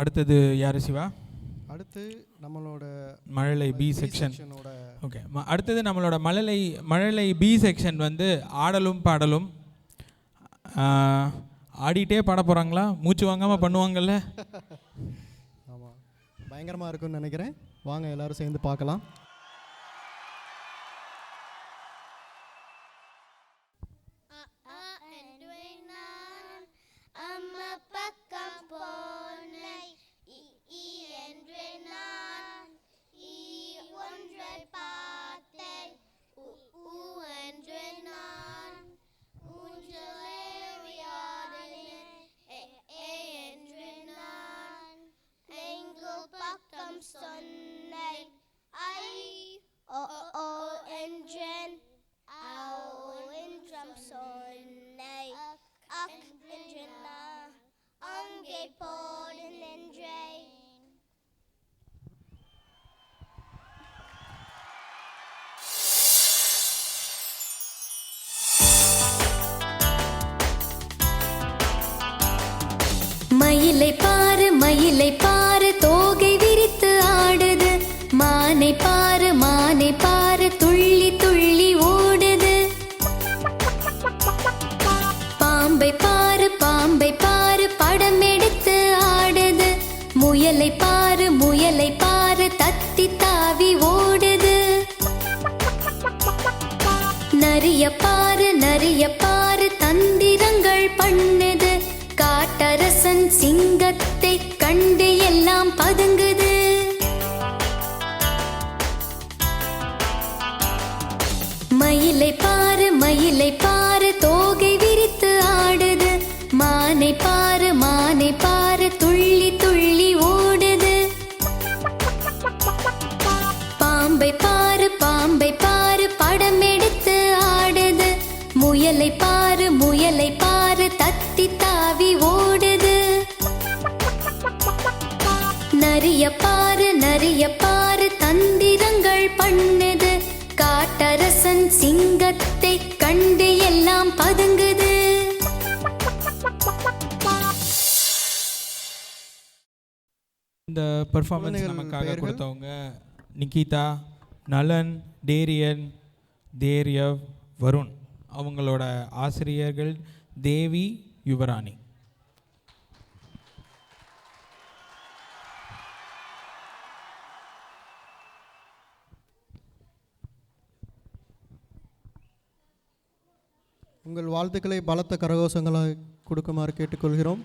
அடுத்தது யார் சிவா? அடுத்து நம்மளோட மழலை பி செக்ஷன். ஓகே, அடுத்தது நம்மளோட மழலை பி செக்ஷன் வந்து ஆடலும் பாடலும். ஆடிட்டே பாட போகிறாங்களா? மூச்சு வாங்காமல் பண்ணுவாங்கல்ல? ஆமாம், பயங்கரமாக இருக்குன்னு நினைக்கிறேன். வாங்க எல்லோரும் சேர்ந்து பார்க்கலாம். Sonne I o engine au intram sonne ak engine ange podden engine. மயிலை பாரு தோகை விரித்து ஆடுது. மானை பாரு துள்ளி துள்ளி ஓடுது. பாம்பை பாரு படம் எடுத்து ஆடுது. முயலை பாரு தத்தி தாவி ஓடுது. நரிய பாரு தந்திரங்கள் பண்ணுது. காட்டரசன் சிங்கத்தை கண்டு எல்லாம் பதுங்குது. மயிலை பாரு தோகை விரித்து ஆடுது. மானை பாரு துள்ளி துள்ளி ஓடுது. பாம்பை பாரு படம் எடுத்து ஆடுது. முயலை பாரு தத்தி தாவி ஓடுது. நரிய பாரு தந்திரங்கள் பண்ணுது. காட்டரசன் சிங்கத்தை கண்டு எல்லாம் பதுங்குது. இந்த பெர்ஃபார்மன்ஸ் நமக்காக கொடுத்தவங்க நிகிதா, நலன், டேரியன், தேர்யவ், வருண். அவங்களோட ஆசிரியர்கள் தேவி, யுவராணி. உங்கள் வாழ்த்துக்களை பலத்த கரகோஷங்களாக கொடுக்குமாறு கேட்டுக்கொள்கிறோம்.